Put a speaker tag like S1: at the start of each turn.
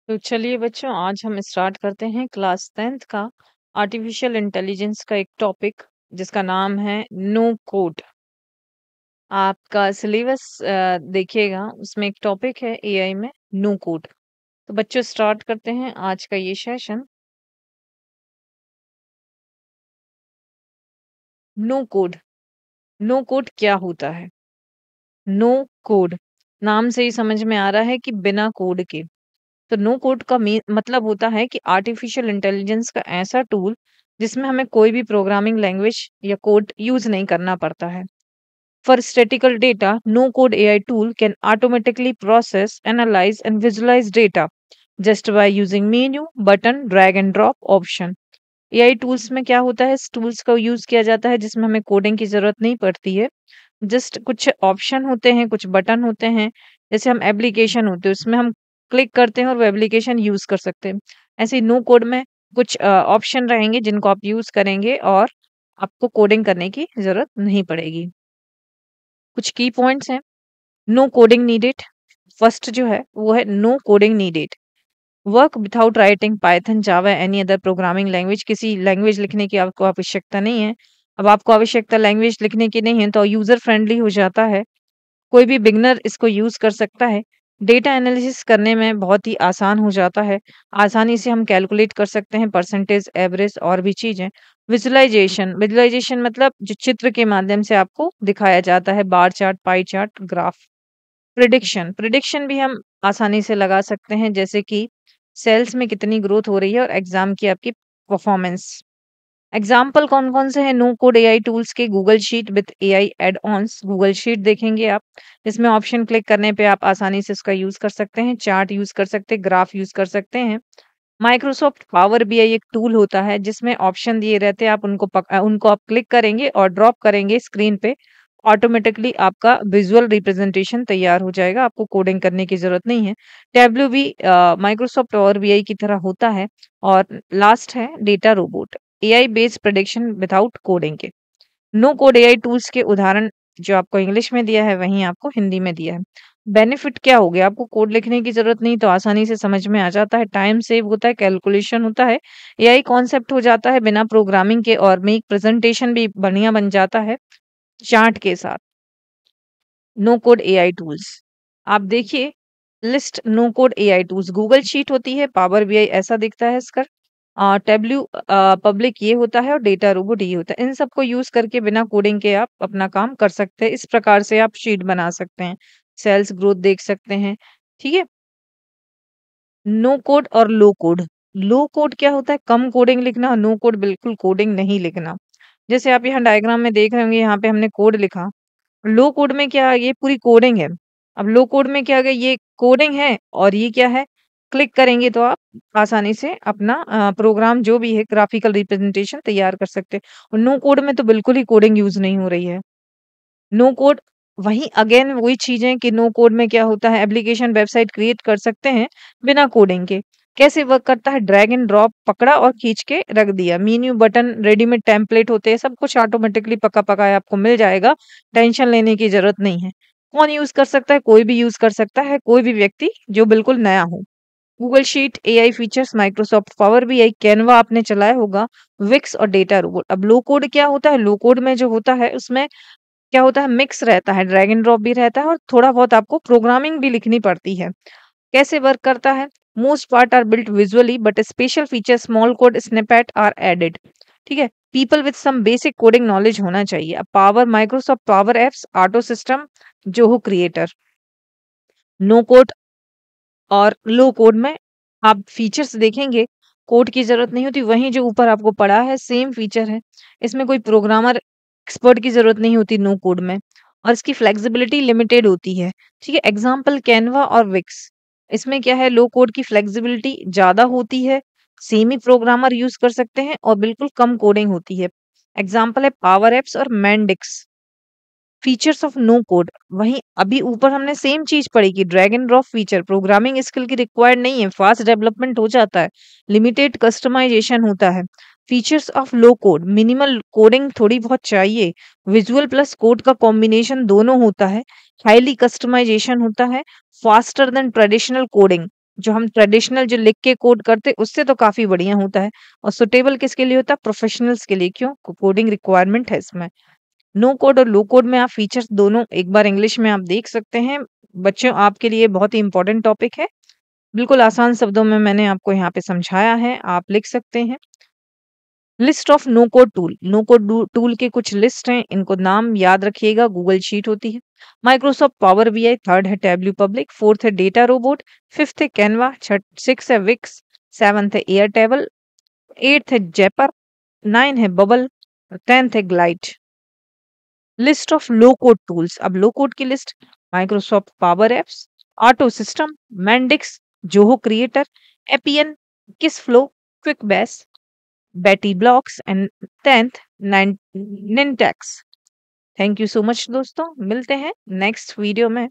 S1: तो चलिए बच्चों, आज हम स्टार्ट करते हैं क्लास 10th का आर्टिफिशियल इंटेलिजेंस का एक टॉपिक जिसका नाम है नो कोड। आपका सिलेबस देखिएगा, उसमें एक टॉपिक है एआई में नो कोड। तो बच्चों स्टार्ट करते हैं आज का ये सेशन। No code. नो कोड क्या होता है? नो कोड नाम से ही समझ में आ रहा है कि बिना कोड के। तो नो कोड का मतलब होता है कि आर्टिफिशियल इंटेलिजेंस का ऐसा टूल जिसमें हमें कोई भी प्रोग्रामिंग लैंग्वेज या कोड यूज नहीं करना पड़ता है। For statical data, no code AI tool can automatically process, analyse and visualise data just by using menu, button, drag and drop option. AI tools में क्या होता है, इस टूल्स का यूज किया जाता है जिसमें हमें कोडिंग की जरूरत नहीं पड़ती है। जस्ट कुछ ऑप्शन होते हैं, कुछ बटन होते हैं, जैसे हम एप्लीकेशन होते हैं उसमें हम क्लिक करते हैं और वो एप्लीकेशन यूज कर सकते हैं। ऐसे ही नो कोड में कुछ ऑप्शन रहेंगे जिनको आप यूज करेंगे और आपको कोडिंग करने की जरूरत नहीं पड़ेगी। कुछ की पॉइंट्स हैं। No coding needed. फर्स्ट जो है वो है no coding needed. Work without writing Python, Java, any other programming language. किसी लैंग्वेज लिखने की आपको आवश्यकता नहीं है। अब आपको आवश्यकता लैंग्वेज लिखने की नहीं है तो यूजर फ्रेंडली हो जाता है, कोई भी बिगनर इसको यूज कर सकता है। डेटा एनालिसिस करने में बहुत ही आसान हो जाता है। आसानी से हम कैलकुलेट कर सकते हैं परसेंटेज, एवरेज और भी चीजें। विजुअलाइजेशन। विजुअलाइजेशन मतलब जो चित्र के माध्यम से आपको दिखाया जाता है, bar chart, pie chart, graph. Prediction. Prediction भी हम आसानी से लगा सकते हैं, जैसे कि सेल्स में कितनी ग्रोथ हो रही है और एग्जाम की आपकी परफॉर्मेंस। एग्जाम्पल कौन कौन से हैं नो कोड एआई टूल्स के? Google sheet with AI add ons. Google sheet देखेंगे आप, इसमें ऑप्शन क्लिक करने पे आप आसानी से इसका यूज कर सकते हैं। चार्ट यूज कर सकते हैं, ग्राफ यूज कर सकते हैं। माइक्रोसॉफ्ट पावर बीआई एक टूल होता है जिसमें ऑप्शन दिए रहते हैं, आप उनको आप क्लिक करेंगे और ड्रॉप करेंगे स्क्रीन पे, ऑटोमेटिकली आपका विजुअल रिप्रेजेंटेशन तैयार हो जाएगा, आपको कोडिंग करने की जरूरत नहीं है। टैब्लू भी माइक्रोसॉफ्ट पावर बीआई की तरह होता है। और लास्ट है data robot, AI based prediction without coding के। नो कोड एआई टूल्स के उदाहरण जो आपको इंग्लिश में दिया है वहीं आपको हिंदी में दिया है। बेनिफिट क्या हो गया? आपको कोड लिखने की जरूरत नहीं, तो आसानी से समझ में आ जाता है, टाइम सेव होता है, कैलकुलेशन होता है, एआई कॉन्सेप्ट हो जाता है बिना प्रोग्रामिंग के, और में प्रेजेंटेशन भी बढ़िया बन जाता है चार्ट के साथ। नो कोड एआई टूल्स आप देखिए, list no code AI tools. Google sheet होती है, पावर बीआई ऐसा दिखता है इसका, टैब्ल्यू पब्लिक ये होता है और डेटा रोबोट ये होता है। इन सबको यूज करके बिना कोडिंग के आप अपना काम कर सकते हैं। इस प्रकार से आप शीट बना सकते हैं, सेल्स ग्रोथ देख सकते हैं। ठीक है। नो कोड और लो कोड। लो कोड क्या होता है? कम कोडिंग लिखना। नो कोड बिल्कुल कोडिंग नहीं लिखना। जैसे आप यहाँ डायग्राम में देख रहे होंगे, यहाँ पे हमने कोड लिखा। लो कोड में क्या है? ये पूरी कोडिंग है। अब लो कोड में क्या है? ये कोडिंग है और ये क्या है? क्लिक करेंगे तो आप आसानी से अपना प्रोग्राम जो भी है, ग्राफिकल रिप्रेजेंटेशन तैयार कर सकते हैं। और नो कोड में तो बिल्कुल ही कोडिंग यूज नहीं हो रही है। नो कोड, वही अगेन वही चीजें कि नो कोड में क्या होता है, एप्लीकेशन वेबसाइट क्रिएट कर सकते हैं बिना कोडिंग के। कैसे वर्क करता है? ड्रैग एंड ड्रॉप, पकड़ा और खींच के रख दिया। मेन्यू, बटन, रेडीमेड टेम्पलेट होते हैं, सब कुछ ऑटोमेटिकली पका पकाया आपको मिल जाएगा, टेंशन लेने की जरूरत नहीं है। कौन यूज कर सकता है? कोई भी यूज कर सकता है, कोई भी व्यक्ति जो बिल्कुल नया हो। Google sheet, AI features, Microsoft power BI, Canva आपने चलाया होगा, विक्स और डेटा रोबोट। अब लो कोड क्या होता है? लो कोड में जो होता है उसमें क्या होता है, मिक्स रहता है, ड्रैग एंड ड्रॉप भी रहता है और थोड़ा बहुत आपको प्रोग्रामिंग भी लिखनी पड़ती है। कैसे वर्क करता है? Most part are built visually but special feature small code snippet are added. ठीक है। People with some basic coding knowledge होना चाहिए। अब power, Microsoft power apps, auto system, Zoho creator. No code और लो कोड में आप फीचर्स देखेंगे, code की जरूरत नहीं होती, वहीं जो ऊपर आपको पड़ा है सेम फीचर है। इसमें कोई प्रोग्रामर एक्सपर्ट की जरूरत नहीं होती नो कोड में, और इसकी फ्लेक्सिबिलिटी लिमिटेड होती है। ठीक है। एग्जाम्पल कैनवा और विक्स। इसमें क्या है, लो कोड की फ्लेक्सिबिलिटी ज्यादा होती है, सेमी प्रोग्रामर यूज कर सकते हैं और बिल्कुल कम कोडिंग होती है। एग्जाम्पल है पावर एप्स और मैंडिक्स। फीचर्स ऑफ नो कोड, वहीं अभी ऊपर हमने सेम चीज पढ़ी कि drag and drop feature programming skill की रिक्वायर्ड नहीं है, फास्ट डेवलपमेंट हो जाता है, लिमिटेड कस्टमाइजेशन होता है। Features of low code, minimal coding थोड़ी बहुत चाहिए, विजुअल प्लस कोड का कॉम्बिनेशन दोनों होता है, हाईली कस्टमाइजेशन होता है, फास्टर देन ट्रेडिशनल कोडिंग। जो हम ट्रेडिशनल जो लिख के कोड करते उससे तो काफ़ी बढ़िया होता है और सुटेबल किसके लिए होता है? प्रोफेशनल्स के लिए। क्यों? कोडिंग रिक्वायरमेंट है इसमें। नो कोड और लो कोड में आप फीचर्स दोनों एक बार इंग्लिश में आप देख सकते हैं। बच्चों आपके लिए बहुत ही इम्पोर्टेंट टॉपिक है। बिल्कुल आसान शब्दों में मैंने आपको यहाँ पे समझाया है, आप लिख सकते हैं। List of no code tool. No code tool के कुछ लिस्ट हैं, इनको नाम याद रखिएगा। गूगल शीट होती है, माइक्रोसॉफ्ट पावर बीआई, थर्ड है टैब्ल्यू पब्लिक, फोर्थ है डेटा रोबोट, फिफ्थ है कैनवा, सिक्स है विक्स, सेवंथ है एयर टेबल, एट्थ है जेपर, नाइन है बबल, टेंथ है Glide. List of low code tools. अब लो कोड की list, Microsoft power apps, auto system, Mendix, Zoho creator, Appian, Kissflow, Quickbase, Betty Blocks and 10th Nintex। Thank you so much दोस्तों, मिलते हैं next video में।